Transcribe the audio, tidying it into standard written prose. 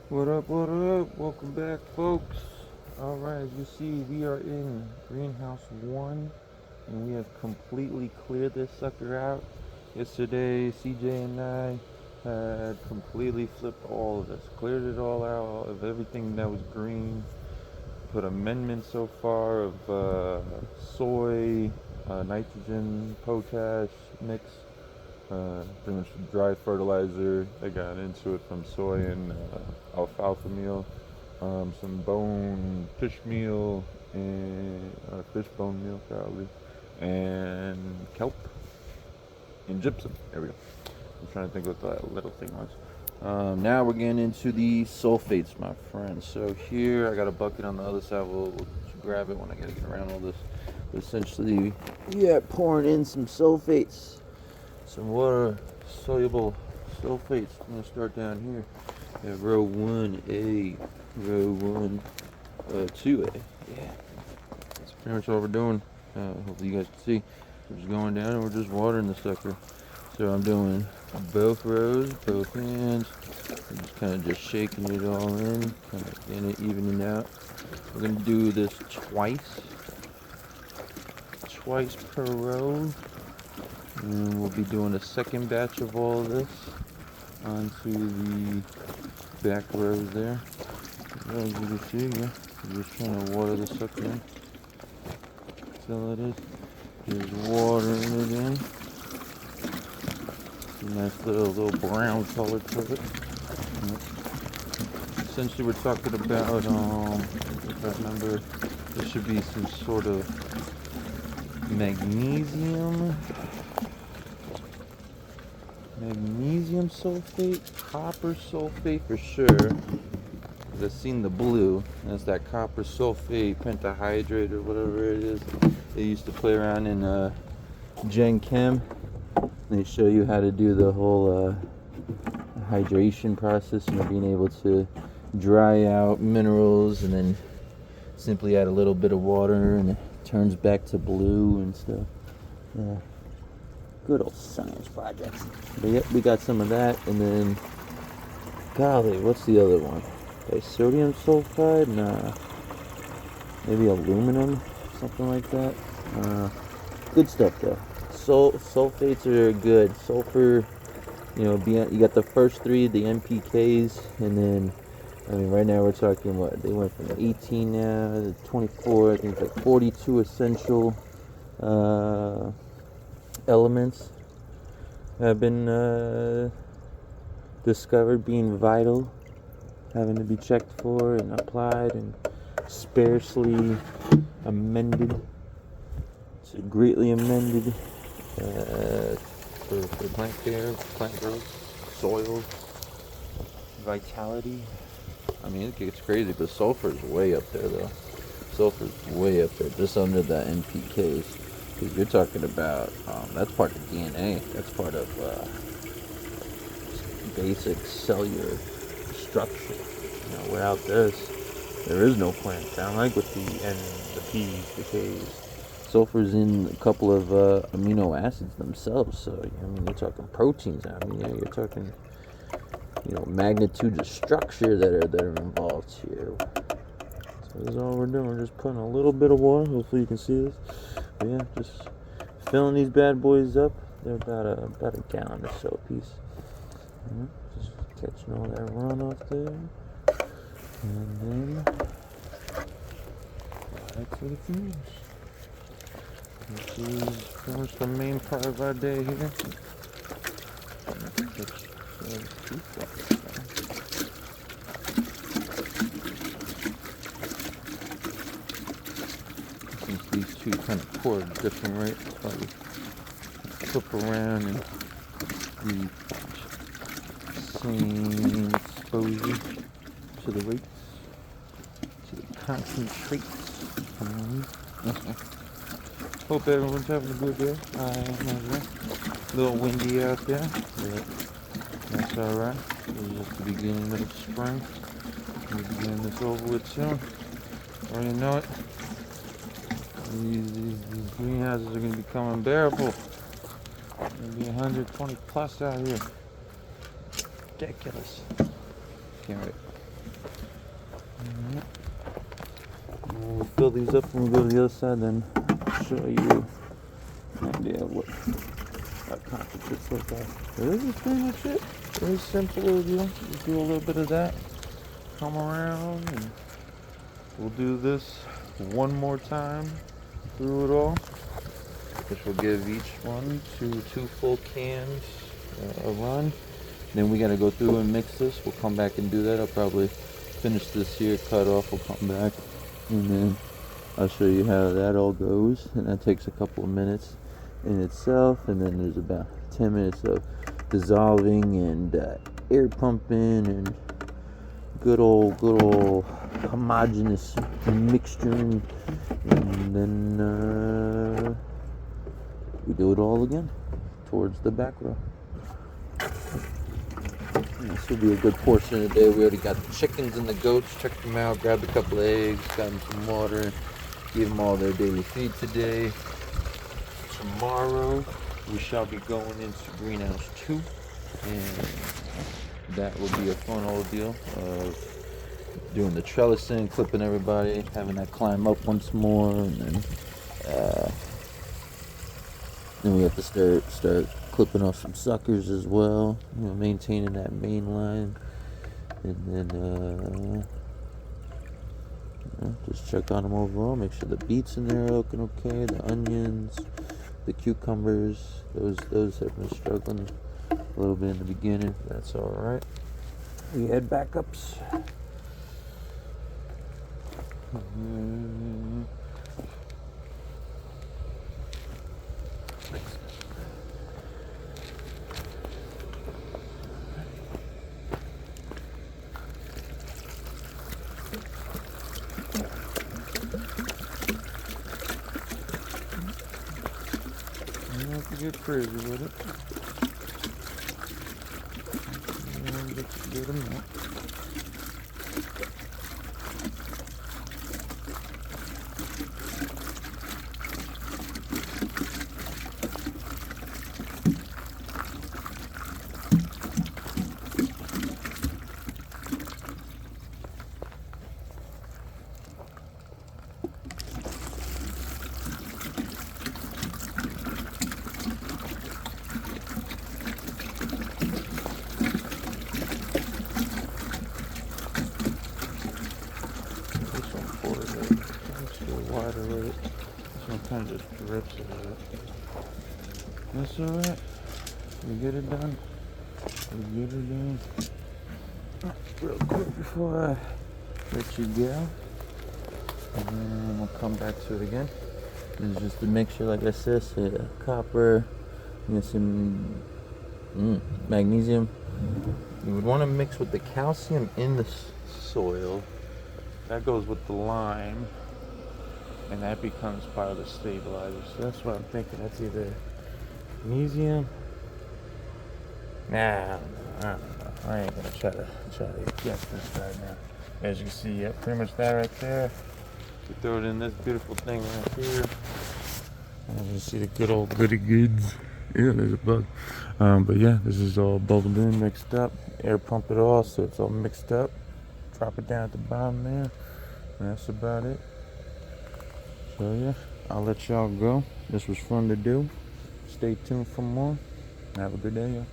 What up, what up? Welcome back, folks. Alright, as you see, we are in greenhouse 1 and we have completely cleared this sucker out. Yesterday, CJ and I had completely flipped all of this, cleared it all out of everything that was green. Put amendments so far of soy, nitrogen, potash mix. Pretty much dry fertilizer. I got into it from soy and alfalfa meal, some bone fish meal and fish bone meal probably, and kelp and gypsum. There we go. I'm trying to think what that little thing was. Now we're getting into the sulfates, my friends. So here I got a bucket on the other side. We'll grab it when I gotta get around all this. But essentially, yeah, pouring in some sulfates. Some water-soluble sulfates. I'm going to start down here at row 1A, row 1, 2A. Yeah, that's pretty much all we're doing. Hopefully you guys can see. We're just going down and we're just watering the sucker. So I'm doing both rows, both hands. I'm just kind of just shaking it all in, kind of getting it evening out. We're going to do this twice per row. And we'll be doing a second batch of all of this onto the back rows there. As you can see, yeah, we're just trying to water the sucker in. That's all it is. Just watering it in. A nice little brown color to it. Essentially, we're talking about, if I remember, there should be some sort of magnesium sulfate, copper sulfate for sure. Because I've seen the blue. That's that copper sulfate pentahydrate or whatever it is. They used to play around in Gen Chem. They show you how to do the whole hydration process, being able to dry out minerals and then simply add a little bit of water and it turns back to blue and stuff. Yeah. Good old science projects. But yep, we got some of that, and then, golly, what's the other one? Sodium sulfide? Nah. Maybe aluminum, something like that. Good stuff though. Sulfates are good. Sulfur, you got the first three, the NPKs, and then, right now we're talking what? They went from 18 now to 24. I think it's like 42 essential elements have been discovered being vital, having to be checked for and applied and sparsely amended. It's greatly amended for plant care, plant growth, soil, vitality. It gets crazy, but sulfur's way up there though. Sulfur's way up there, just under the NPKs. Because you're talking about, that's part of DNA. That's part of basic cellular structure. Without this, there is no plant. Kind of like with the N, the P's, the K's. Sulfur's in a couple of amino acids themselves. So, you're talking proteins. You're talking, magnitudes of structure that are involved here. So this is all we're doing. We're just putting a little bit of water. Hopefully you can see this. But yeah, just filling these bad boys up. They're about a gallon or so a piece. Just catching all that runoff there, and then right to the finish. This is pretty much the main part of our day here. Since these two kind of pour at different rates, probably flip around and the same exposure to the rates, to the concentrates. Hope everyone's having a good day. I am as well. A little windy out there, but that's alright. It's just the beginning of spring. We'll be getting this over with soon. Already know it. These greenhouses are going to become unbearable. It's going to be 120 plus out here. Ridiculous. Can't wait. these up and we go to the other side, then I'll show you an idea of what our concentrates look like. So this is pretty much it. Very simple little deal. Just do a little bit of that, come around, and we'll do this one more time through it all, which will give each one two full cans a run. Then we got to go through and mix this. We'll come back and do that. I'll probably finish this here, cut off, we'll come back, and then I'll show you how that all goes. And that takes a couple of minutes in itself, and then there's about 10 minutes of dissolving and air pumping and good old homogeneous mixture, and then we do it all again towards the back row. This will be a good portion of the day. We already got the chickens and the goats. Checked them out, grabbed a couple of eggs, got them some water, gave them all their daily feed today. Tomorrow we shall be going into greenhouse 2, and that will be a fun old deal of doing the trellising, clipping everybody, having that climb up once more, and then we have to start clipping off some suckers as well, maintaining that main line, and then just check on them overall, make sure the beets in there are looking okay, the onions, the cucumbers, those have been struggling a little bit in the beginning, but that's all right. We had backups. You don't have to get crazy with it. Just get them out. Water with it. This one kind of just drips a bit. That's alright. We get it done. Real quick before I let you go. And then we'll come back to it again. This is just to make sure, like I said, copper, some magnesium. You would want to mix with the calcium in the soil. That goes with the lime, and that becomes part of the stabilizer. So that's what I'm thinking. That's either magnesium. Nah, I don't know. I ain't gonna try to guess this right now. As you can see, yeah, pretty much that right there. You throw it in this beautiful thing right here, and you see the good old goody goods. Yeah, there's a bug. But yeah, this is all bubbled in, mixed up. Air pump it all, so it's all mixed up. Drop it down at the bottom there. And that's about it. So yeah, I'll let y'all go. This was fun to do. Stay tuned for more. Have a good day, y'all.